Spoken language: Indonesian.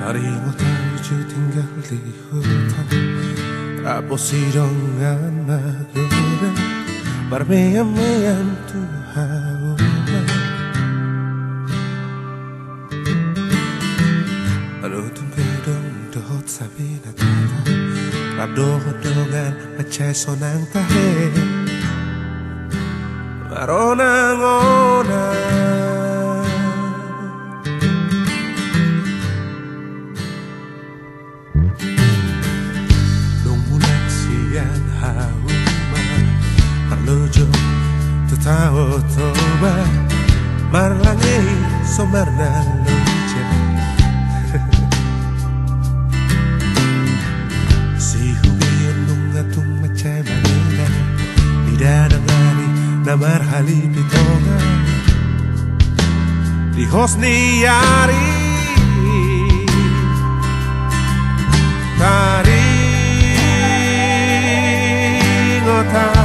Harimau tahu tinggal di hutan, Rapo sirongan magura, Barmeam-meam Tuhan. Anutong kedong dohot sabi na tata, Rabdohot-dongan macheso ng tahe, Maronang-ona. Arlojo tao toba marlangi somarna loja si hubion nung atung macay manila idadangari na marhali pitonga di hosni yari tari ngota